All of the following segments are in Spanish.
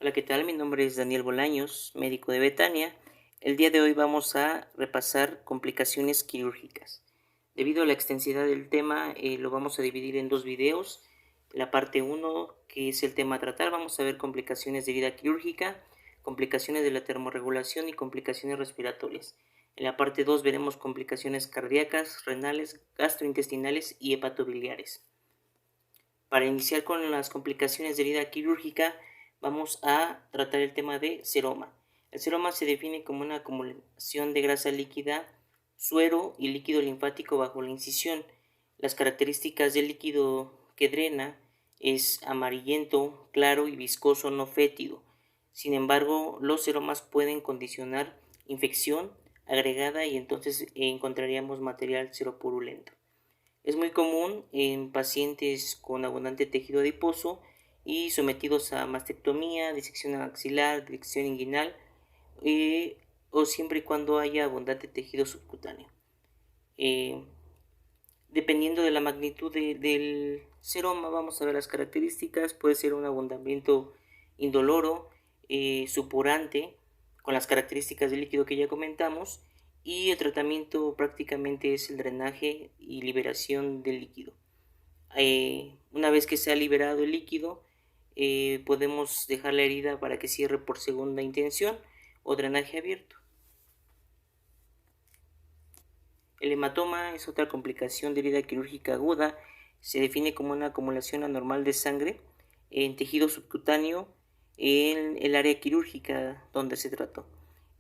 Hola, ¿qué tal? Mi nombre es Daniel Bolaños, médico de Betania. El día de hoy vamos a repasar complicaciones quirúrgicas. Debido a la extensidad del tema, lo vamos a dividir en dos videos. La parte uno, que es el tema a tratar, vamos a ver complicaciones de herida quirúrgica, complicaciones de la termorregulación y complicaciones respiratorias. En la parte 2 veremos complicaciones cardíacas, renales, gastrointestinales y hepatobiliares. Para iniciar con las complicaciones de herida quirúrgica, vamos a tratar el tema de seroma. El seroma se define como una acumulación de grasa líquida, suero y líquido linfático bajo la incisión. Las características del líquido que drena es amarillento, claro y viscoso, no fétido. Sin embargo, los seromas pueden condicionar infección agregada y entonces encontraríamos material seropurulento. Es muy común en pacientes con abundante tejido adiposo y sometidos a mastectomía, disección axilar, disección inguinal o siempre y cuando haya abundante tejido subcutáneo. Dependiendo de la magnitud del seroma, vamos a ver las características. Puede ser un abundamiento indoloro, supurante, con las características del líquido que ya comentamos, y el tratamiento prácticamente es el drenaje y liberación del líquido. Una vez que se ha liberado el líquido, podemos dejar la herida para que cierre por segunda intención o drenaje abierto. El hematoma es otra complicación de herida quirúrgica aguda. Se define como una acumulación anormal de sangre en tejido subcutáneo en el área quirúrgica donde se trató.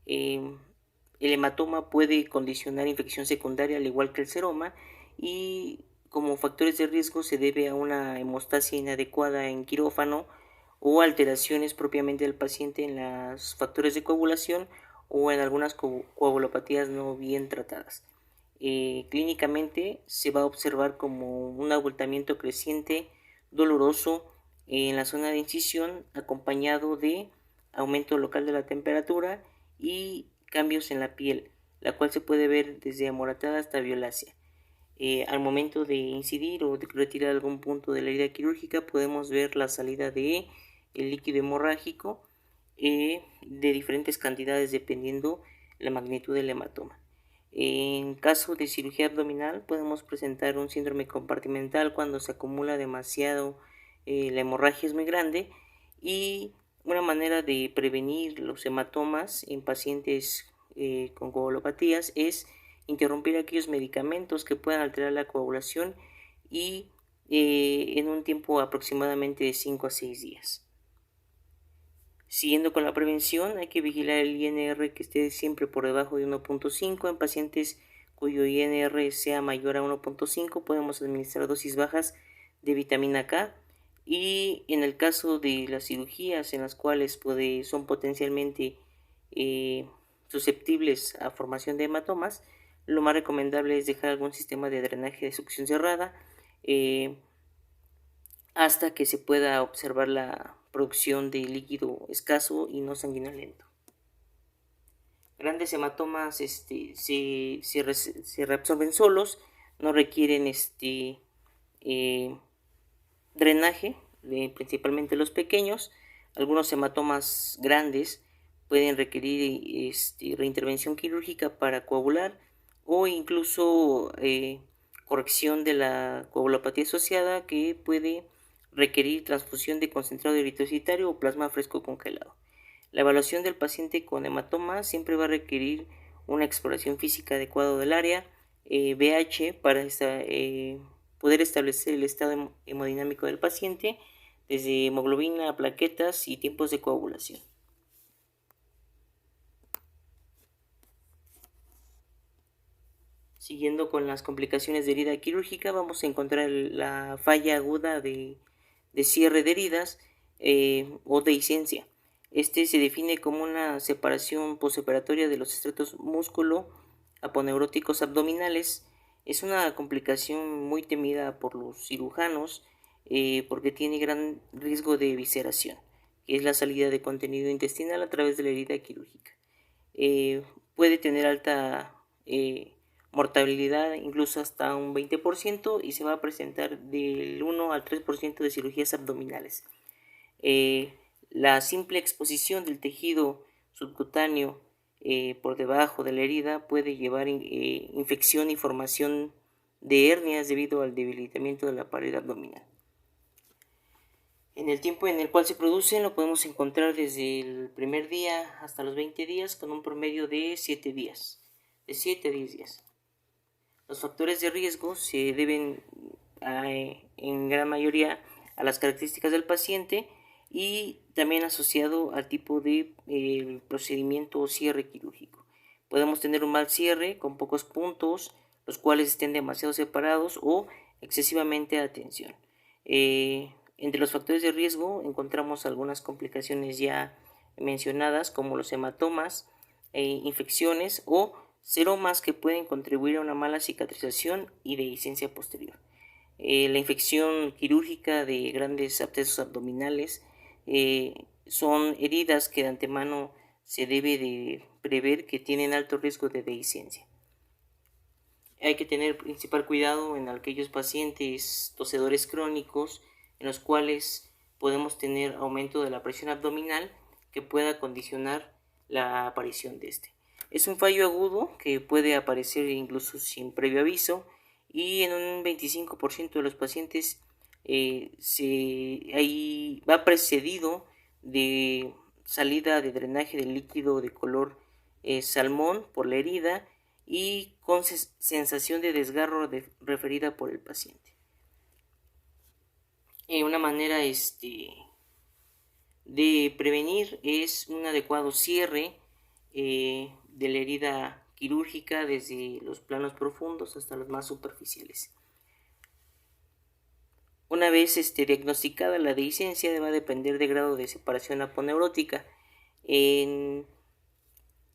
El hematoma puede condicionar infección secundaria al igual que el seroma, y como factores de riesgo se debe a una hemostasia inadecuada en quirófano o alteraciones propiamente del paciente en los factores de coagulación o en algunas coagulopatías no bien tratadas. Clínicamente se va a observar como un abultamiento creciente, doloroso en la zona de incisión, acompañado de aumento local de la temperatura y cambios en la piel, la cual se puede ver desde amoratada hasta violácea. Al momento de incidir o de retirar algún punto de la herida quirúrgica, podemos ver la salida de el líquido hemorrágico de diferentes cantidades dependiendo la magnitud del hematoma. En caso de cirugía abdominal podemos presentar un síndrome compartimental cuando se acumula demasiado, la hemorragia es muy grande, y una manera de prevenir los hematomas en pacientes con coagulopatías es interrumpir aquellos medicamentos que puedan alterar la coagulación y en un tiempo aproximadamente de 5 a 6 días. Siguiendo con la prevención, hay que vigilar el INR que esté siempre por debajo de 1.5. En pacientes cuyo INR sea mayor a 1.5 podemos administrar dosis bajas de vitamina K, y en el caso de las cirugías en las cuales son potencialmente susceptibles a formación de hematomas, lo más recomendable es dejar algún sistema de drenaje de succión cerrada hasta que se pueda observar la producción de líquido escaso y no sanguinolento. Grandes hematomas se reabsorben solos, no requieren drenaje, principalmente los pequeños. Algunos hematomas grandes pueden requerir reintervención quirúrgica para coagular o incluso corrección de la coagulopatía asociada, que puede requerir transfusión de concentrado eritrocitario o plasma fresco congelado. La evaluación del paciente con hematoma siempre va a requerir una exploración física adecuada del área, BH, para poder establecer el estado hemodinámico del paciente, desde hemoglobina, plaquetas y tiempos de coagulación. Siguiendo con las complicaciones de herida quirúrgica, vamos a encontrar la falla aguda de cierre de heridas o dehiscencia. Se define como una separación postoperatoria de los estratos músculo-aponeuróticos abdominales. Es una complicación muy temida por los cirujanos porque tiene gran riesgo de visceración, que es la salida de contenido intestinal a través de la herida quirúrgica. Puede tener alta mortalidad, incluso hasta un 20%, y se va a presentar del 1 al 3% de cirugías abdominales. La simple exposición del tejido subcutáneo por debajo de la herida puede llevar infección y formación de hernias debido al debilitamiento de la pared abdominal. En el tiempo en el cual se producen lo podemos encontrar desde el primer día hasta los 20 días con un promedio de 7 días, de 7 a 10 días. Los factores de riesgo se deben en gran mayoría a las características del paciente y también asociado al tipo de procedimiento o cierre quirúrgico. Podemos tener un mal cierre con pocos puntos, los cuales estén demasiado separados o excesivamente a tensión. Entre los factores de riesgo encontramos algunas complicaciones ya mencionadas como los hematomas, infecciones o seromas que pueden contribuir a una mala cicatrización y dehiscencia posterior. La infección quirúrgica de grandes abscesos abdominales son heridas que de antemano se debe de prever que tienen alto riesgo de dehiscencia. Hay que tener principal cuidado en aquellos pacientes tosedores crónicos en los cuales podemos tener aumento de la presión abdominal que pueda condicionar la aparición de este. Es un fallo agudo que puede aparecer incluso sin previo aviso y en un 25% de los pacientes va precedido de salida de drenaje de líquido de color salmón por la herida y con sensación de desgarro referida por el paciente. Una manera de prevenir es un adecuado cierre de la herida quirúrgica desde los planos profundos hasta los más superficiales. Una vez diagnosticada la dehiscencia va a depender del grado de separación aponeurótica. En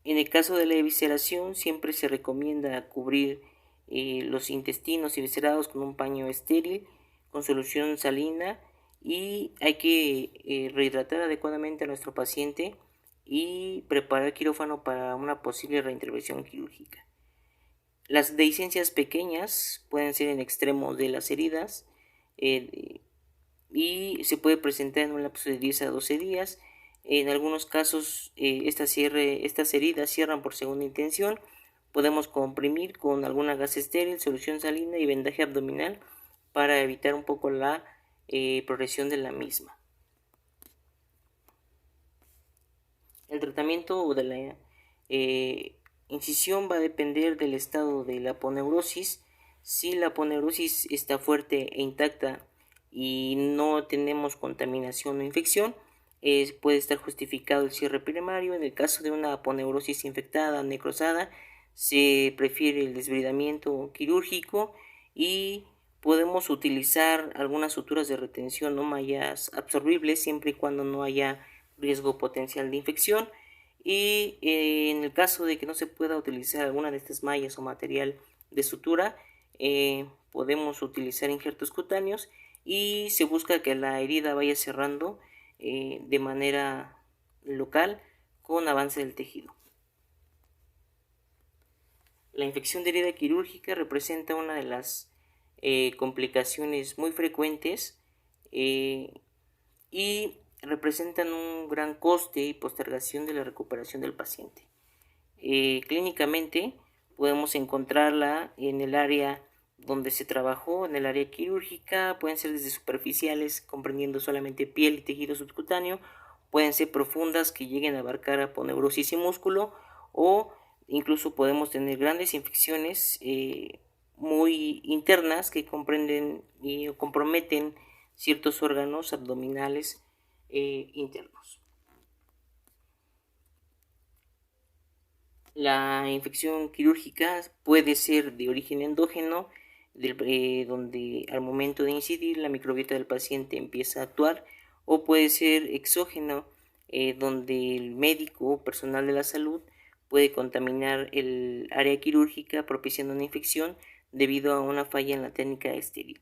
el caso de la evisceración siempre se recomienda cubrir los intestinos eviscerados con un paño estéril con solución salina y hay que rehidratar adecuadamente a nuestro paciente y preparar quirófano para una posible reintervención quirúrgica. Las dehiscencias pequeñas pueden ser en extremos de las heridas y se puede presentar en un lapso de 10 a 12 días. En algunos casos estas heridas cierran por segunda intención. Podemos comprimir con alguna gasa estéril, solución salina y vendaje abdominal para evitar un poco la progresión de la misma. El tratamiento de la incisión va a depender del estado de la aponeurosis. Si la aponeurosis está fuerte e intacta y no tenemos contaminación o infección, puede estar justificado el cierre primario. En el caso de una aponeurosis infectada o necrosada, se prefiere el desbridamiento quirúrgico y podemos utilizar algunas suturas de retención o mallas absorbibles siempre y cuando no haya riesgo potencial de infección. Y en el caso de que no se pueda utilizar alguna de estas mallas o material de sutura, podemos utilizar injertos cutáneos y se busca que la herida vaya cerrando de manera local con avance del tejido. La infección de herida quirúrgica representa una de las complicaciones muy frecuentes y representan un gran coste y postergación de la recuperación del paciente. Clínicamente podemos encontrarla en el área donde se trabajó, en el área quirúrgica, pueden ser desde superficiales comprendiendo solamente piel y tejido subcutáneo, pueden ser profundas que lleguen a abarcar aponeurosis y músculo, o incluso podemos tener grandes infecciones muy internas que comprenden y comprometen ciertos órganos abdominales internos. La infección quirúrgica puede ser de origen endógeno, donde al momento de incidir la microbiota del paciente empieza a actuar, o puede ser exógeno, donde el médico o personal de la salud puede contaminar el área quirúrgica propiciando una infección debido a una falla en la técnica estéril.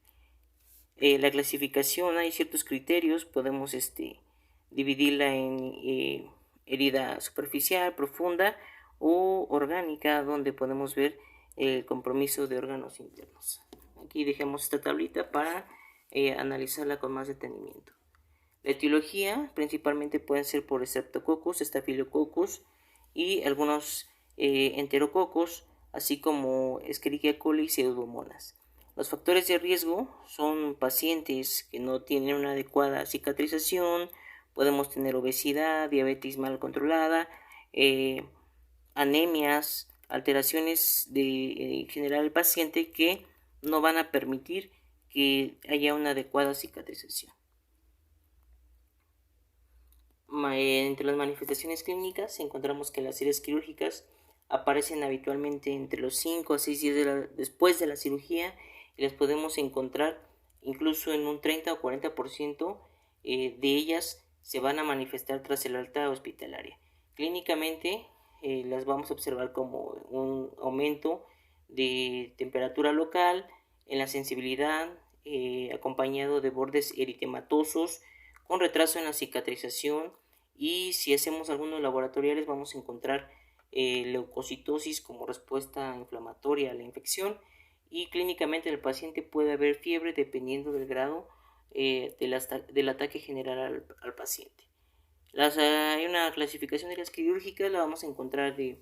La clasificación, hay ciertos criterios, podemos dividirla en herida superficial, profunda o orgánica, donde podemos ver el compromiso de órganos internos. Aquí dejamos esta tablita para analizarla con más detenimiento. La etiología principalmente pueden ser por Streptococcus, Staphylococcus y algunos enterococos, así como Escherichia coli y Pseudomonas. Los factores de riesgo son pacientes que no tienen una adecuada cicatrización, podemos tener obesidad, diabetes mal controlada, anemias, alteraciones en general del paciente que no van a permitir que haya una adecuada cicatrización. Entre las manifestaciones clínicas encontramos que las heridas quirúrgicas aparecen habitualmente entre los 5 a 6 días después de la cirugía y las podemos encontrar incluso en un 30 o 40% de ellas se van a manifestar tras el alta hospitalaria. Clínicamente las vamos a observar como un aumento de temperatura local, en la sensibilidad, acompañado de bordes eritematosos, con retraso en la cicatrización, y si hacemos algunos laboratoriales vamos a encontrar leucocitosis como respuesta inflamatoria a la infección, y clínicamente en el paciente puede haber fiebre dependiendo del grado del ataque general al paciente. Hay una clasificación de heridas quirúrgicas, la vamos a encontrar de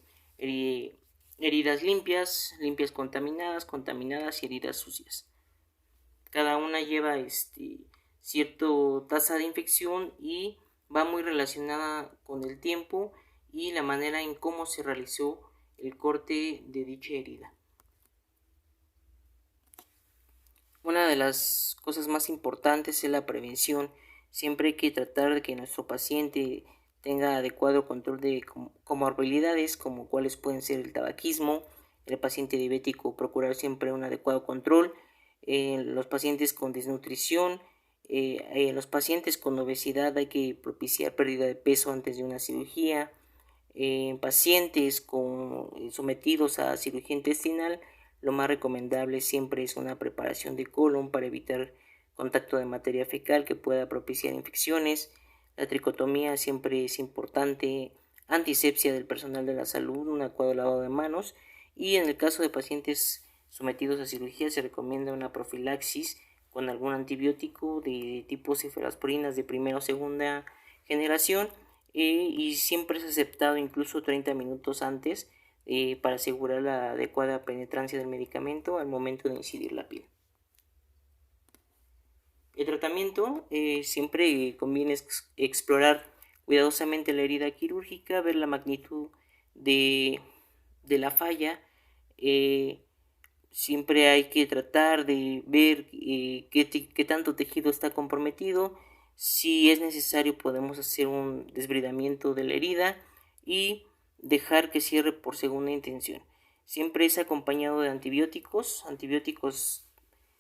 heridas limpias, contaminadas y heridas sucias. Cada una lleva cierta tasa de infección y va muy relacionada con el tiempo y la manera en cómo se realizó el corte de dicha herida. Una de las cosas más importantes es la prevención. Siempre hay que tratar de que nuestro paciente tenga adecuado control de comorbilidades, como cuáles pueden ser el tabaquismo. El paciente diabético, procurar siempre un adecuado control. Los pacientes con desnutrición, los pacientes con obesidad hay que propiciar pérdida de peso antes de una cirugía. Pacientes sometidos a cirugía intestinal, lo más recomendable siempre es una preparación de colon para evitar contacto de materia fecal que pueda propiciar infecciones. La tricotomía siempre es importante, antisepsia del personal de la salud, un adecuado lavado de manos, y en el caso de pacientes sometidos a cirugía se recomienda una profilaxis con algún antibiótico de tipo cefalosporinas de primera o segunda generación, y siempre es aceptado incluso 30 minutos antes para asegurar la adecuada penetrancia del medicamento al momento de incidir la piel. El tratamiento siempre conviene explorar cuidadosamente la herida quirúrgica, ver la magnitud de la falla. Siempre hay que tratar de ver qué tanto tejido está comprometido. Si es necesario podemos hacer un desbridamiento de la herida y dejar que cierre por segunda intención. Siempre es acompañado de antibióticos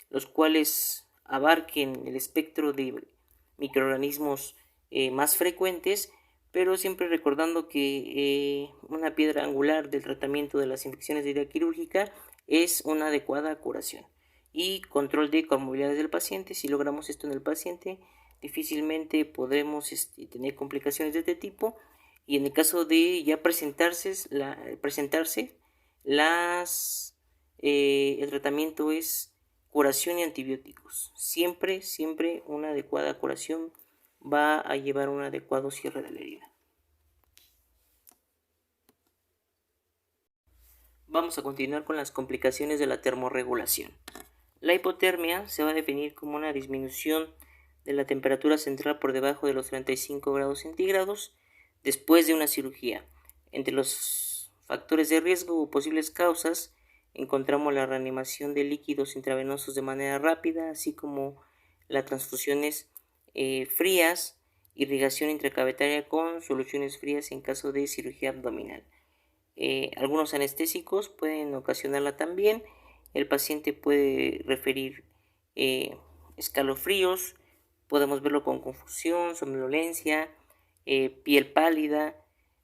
los cuales abarquen el espectro de microorganismos más frecuentes, pero siempre recordando que una piedra angular del tratamiento de las infecciones de herida quirúrgica es una adecuada curación y control de comorbilidades del paciente. Si logramos esto en el paciente, difícilmente podremos tener complicaciones de este tipo, y en el caso de ya presentarse, el tratamiento es curación y antibióticos. Siempre una adecuada curación va a llevar un adecuado cierre de la herida. Vamos a continuar con las complicaciones de la termorregulación. La hipotermia se va a definir como una disminución de la temperatura central por debajo de los 35 grados centígrados después de una cirugía. Entre los factores de riesgo o posibles causas encontramos la reanimación de líquidos intravenosos de manera rápida, así como las transfusiones frías, irrigación intracavitaria con soluciones frías en caso de cirugía abdominal. Algunos anestésicos pueden ocasionarla también. El paciente puede referir escalofríos, podemos verlo con confusión, somnolencia, piel pálida,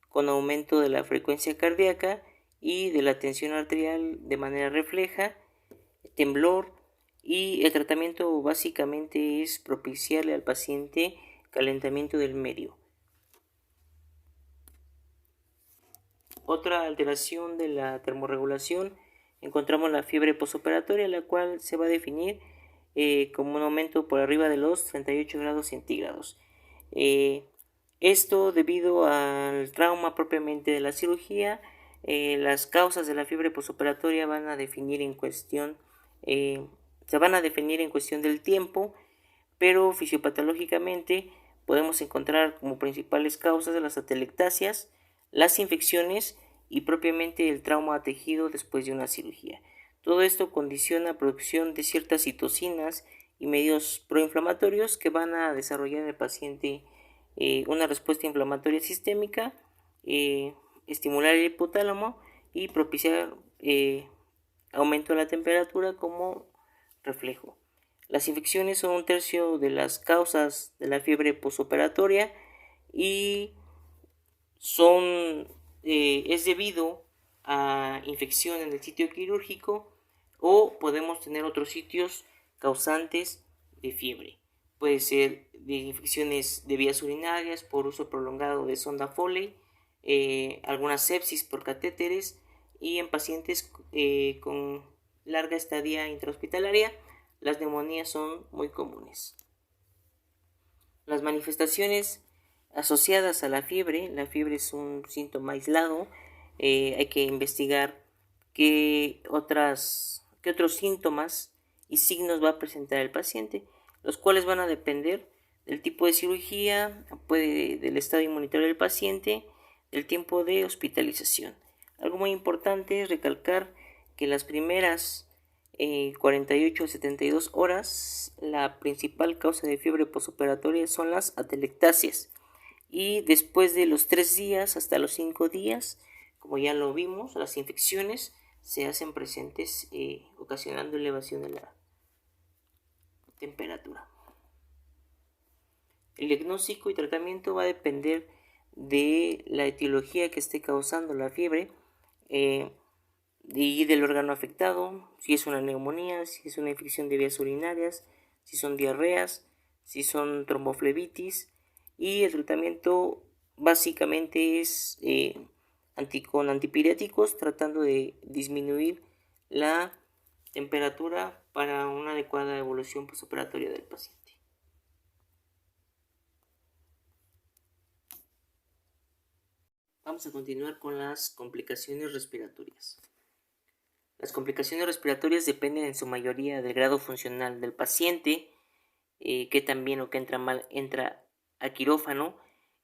con aumento de la frecuencia cardíaca y de la tensión arterial de manera refleja, temblor, y el tratamiento básicamente es propiciarle al paciente calentamiento del medio. Otra alteración de la termorregulación encontramos la fiebre postoperatoria, la cual se va a definir como un aumento por arriba de los 38 grados centígrados. Esto debido al trauma propiamente de la cirugía. Las causas de la fiebre postoperatoria van a definir en cuestión, se van a definir en cuestión del tiempo, pero fisiopatológicamente podemos encontrar como principales causas de las atelectasias, las infecciones y propiamente el trauma a tejido después de una cirugía. Todo esto condiciona la producción de ciertas citocinas y medios proinflamatorios que van a desarrollar en el paciente una respuesta inflamatoria sistémica, estimular el hipotálamo y propiciar aumento de la temperatura como reflejo. Las infecciones son un tercio de las causas de la fiebre postoperatoria y es debido a infección en el sitio quirúrgico, o podemos tener otros sitios causantes de fiebre. Puede ser de infecciones de vías urinarias por uso prolongado de sonda Foley, algunas sepsis por catéteres y en pacientes con larga estadía intrahospitalaria. Las neumonías son muy comunes. Las manifestaciones asociadas a la fiebre es un síntoma aislado. Hay que investigar qué otros síntomas y signos va a presentar el paciente, los cuales van a depender del tipo de cirugía, del estado inmunitario del paciente, del tiempo de hospitalización. Algo muy importante es recalcar que las primeras 48 a 72 horas, la principal causa de fiebre postoperatoria son las atelectasias, y después de los 3 días hasta los 5 días, como ya lo vimos, las infecciones se hacen presentes, ocasionando elevación de la temperatura. El diagnóstico y tratamiento va a depender de la etiología que esté causando la fiebre y del órgano afectado, si es una neumonía, si es una infección de vías urinarias, si son diarreas, si son tromboflebitis, y el tratamiento básicamente es con antipiréticos, tratando de disminuir la temperatura para una adecuada evolución postoperatoria del paciente. Vamos a continuar con las complicaciones respiratorias. Las complicaciones respiratorias dependen en su mayoría del grado funcional del paciente, que también o que entra mal entra a quirófano,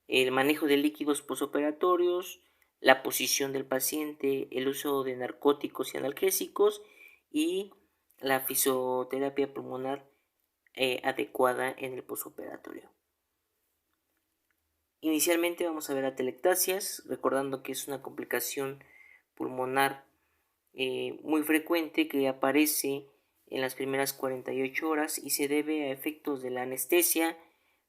el manejo de líquidos postoperatorios, la posición del paciente, el uso de narcóticos y analgésicos y la fisioterapia pulmonar adecuada en el postoperatorio. Inicialmente vamos a ver atelectasias, recordando que es una complicación pulmonar muy frecuente que aparece en las primeras 48 horas y se debe a efectos de la anestesia,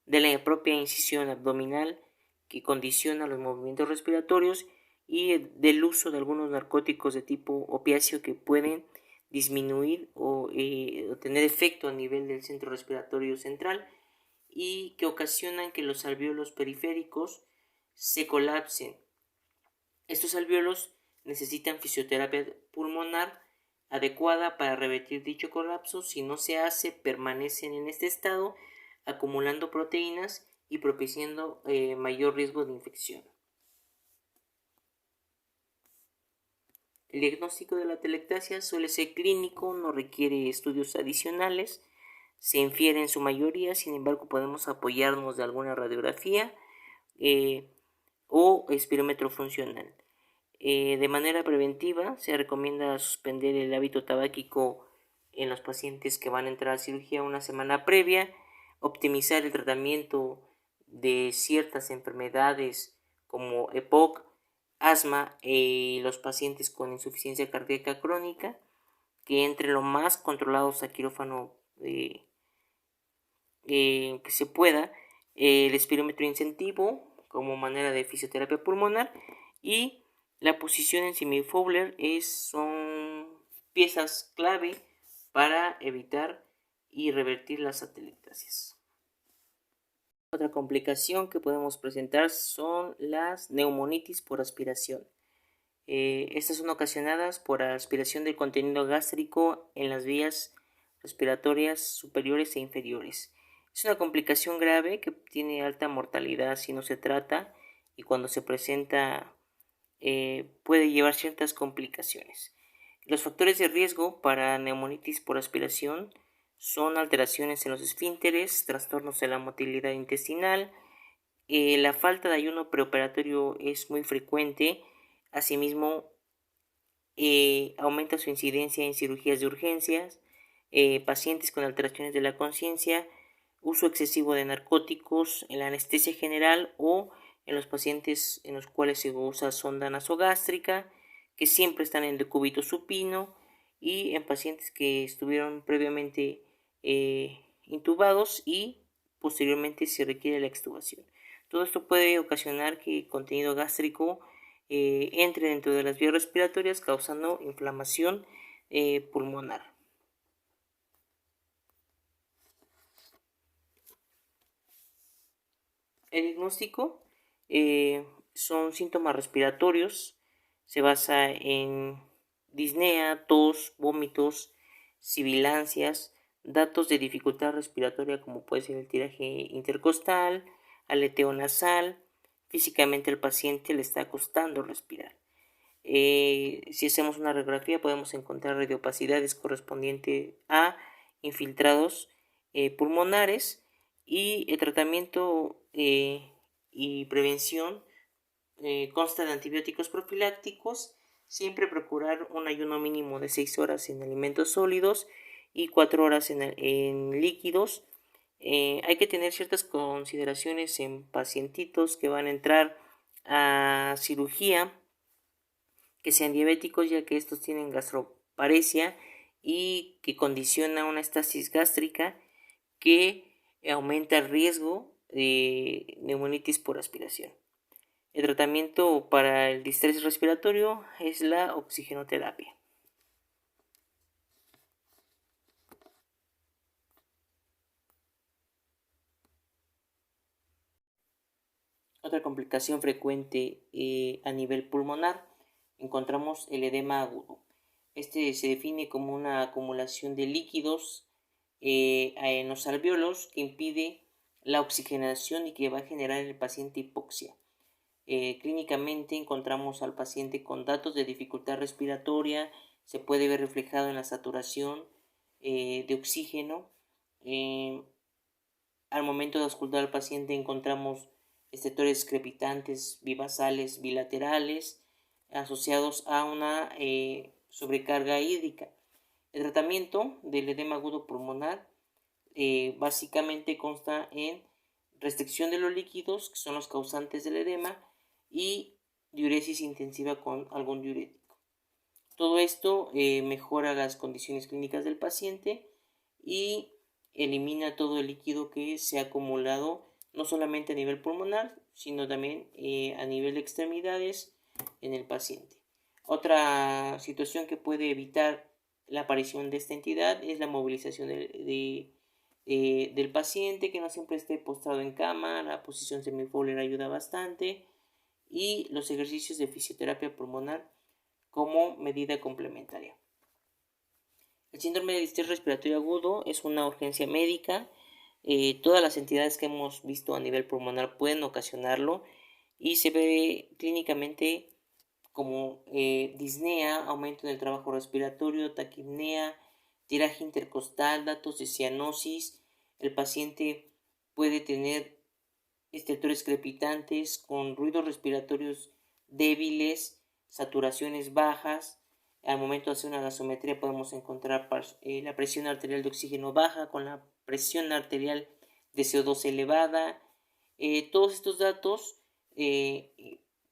de la propia incisión abdominal que condiciona los movimientos respiratorios y del uso de algunos narcóticos de tipo opiáceo que pueden disminuir o tener efecto a nivel del centro respiratorio central y que ocasionan que los alvéolos periféricos se colapsen. Estos alvéolos necesitan fisioterapia pulmonar adecuada para revertir dicho colapso. Si no se hace, permanecen en este estado, acumulando proteínas y propiciando mayor riesgo de infección. El diagnóstico de la atelectasia suele ser clínico, no requiere estudios adicionales, se infiere en su mayoría, sin embargo podemos apoyarnos de alguna radiografía o espirómetro funcional. De manera preventiva se recomienda suspender el hábito tabáquico en los pacientes que van a entrar a cirugía una semana previa, optimizar el tratamiento de ciertas enfermedades como EPOC, asma y los pacientes con insuficiencia cardíaca crónica, que entre lo más controlados a quirófano que se pueda, el espirómetro incentivo como manera de fisioterapia pulmonar y la posición en Simi-Fowler son piezas clave para evitar y revertir las atelectasias. Otra complicación que podemos presentar son las neumonitis por aspiración. Estas son ocasionadas por aspiración del contenido gástrico en las vías respiratorias superiores e inferiores. Es una complicación grave que tiene alta mortalidad si no se trata y cuando se presenta puede llevar ciertas complicaciones. Los factores de riesgo para neumonitis por aspiración son alteraciones en los esfínteres, trastornos de la motilidad intestinal, la falta de ayuno preoperatorio es muy frecuente, asimismo aumenta su incidencia en cirugías de urgencias, pacientes con alteraciones de la conciencia, uso excesivo de narcóticos en la anestesia general o en los pacientes en los cuales se usa sonda nasogástrica, que siempre están en decúbito supino, y en pacientes que estuvieron previamente intubados y posteriormente se requiere la extubación. Todo esto puede ocasionar que el contenido gástrico entre dentro de las vías respiratorias causando inflamación pulmonar. El diagnóstico son síntomas respiratorios, se basa en disnea, tos, vómitos, sibilancias, datos de dificultad respiratoria como puede ser el tiraje intercostal, aleteo nasal, físicamente el paciente le está costando respirar. Si hacemos una radiografía podemos encontrar radiopacidades correspondientes a infiltrados pulmonares y el tratamiento y prevención consta de antibióticos profilácticos, siempre procurar un ayuno mínimo de 6 horas en alimentos sólidos y 4 horas en líquidos. Hay que tener ciertas consideraciones en pacientitos que van a entrar a cirugía, que sean diabéticos, ya que estos tienen gastroparesia y que condiciona una estasis gástrica que aumenta el riesgo de neumonitis por aspiración. El tratamiento para el distrés respiratorio es la oxigenoterapia. Otra complicación frecuente a nivel pulmonar encontramos el edema agudo. Este se define como una acumulación de líquidos en los alvéolos que impide la oxigenación y que va a generar en el paciente hipoxia. Clínicamente encontramos al paciente con datos de dificultad respiratoria, se puede ver reflejado en la saturación de oxígeno. Al momento de auscultar al paciente encontramos estertores crepitantes bivasales bilaterales asociados a una sobrecarga hídrica. El tratamiento del edema agudo pulmonar básicamente consta en restricción de los líquidos, que son los causantes del edema, y diuresis intensiva con algún diurético. Todo esto mejora las condiciones clínicas del paciente y elimina todo el líquido que se ha acumulado no solamente a nivel pulmonar, sino también a nivel de extremidades en el paciente. Otra situación que puede evitar la aparición de esta entidad es la movilización del paciente, que no siempre esté postrado en cama. La posición semifowler ayuda bastante, y los ejercicios de fisioterapia pulmonar como medida complementaria. El síndrome de distrés respiratorio agudo es una urgencia médica. Todas las entidades que hemos visto a nivel pulmonar pueden ocasionarlo y se ve clínicamente como disnea, aumento en el trabajo respiratorio, taquipnea, tiraje intercostal, datos de cianosis. El paciente puede tener estertores crepitantes con ruidos respiratorios débiles, saturaciones bajas. Al momento de hacer una gasometría podemos encontrar la presión arterial de oxígeno baja con la presión arterial de CO2 elevada. Todos estos datos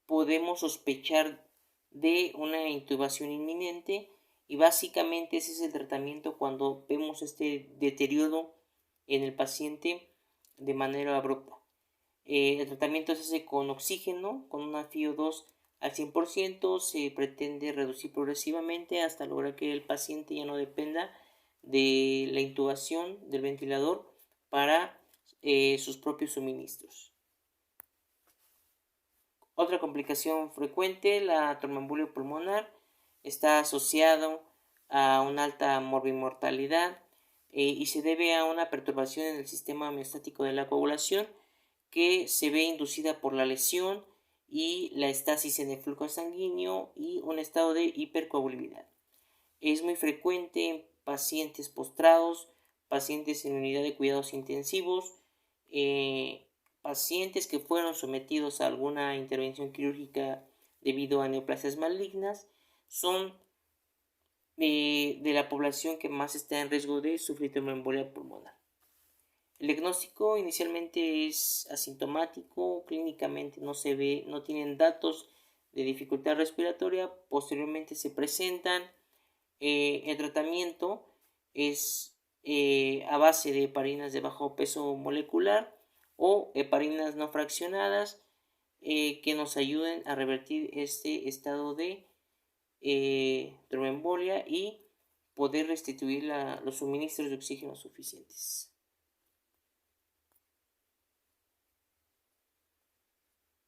podemos sospechar de una intubación inminente, y básicamente ese es el tratamiento cuando vemos este deterioro en el paciente de manera abrupta. El tratamiento se hace con oxígeno, con una FiO2 al 100%, se pretende reducir progresivamente hasta lograr que el paciente ya no dependa de la intubación del ventilador para sus propios suministros. Otra complicación frecuente, la tromboembolia pulmonar, está asociado a una alta morbimortalidad. y se debe a una perturbación en el sistema homeostático de la coagulación que se ve inducida por la lesión y la estasis en el flujo sanguíneo y un estado de hipercoagulabilidad. Es muy frecuente en pacientes postrados, pacientes en unidad de cuidados intensivos, pacientes que fueron sometidos a alguna intervención quirúrgica debido a neoplasias malignas, son de la población que más está en riesgo de sufrir tromboembolia pulmonar. El diagnóstico inicialmente es asintomático, clínicamente no se ve, no tienen datos de dificultad respiratoria, posteriormente se presentan. El tratamiento es a base de heparinas de bajo peso molecular o heparinas no fraccionadas que nos ayuden a revertir este estado de tromboembolia y poder restituir los suministros de oxígeno suficientes.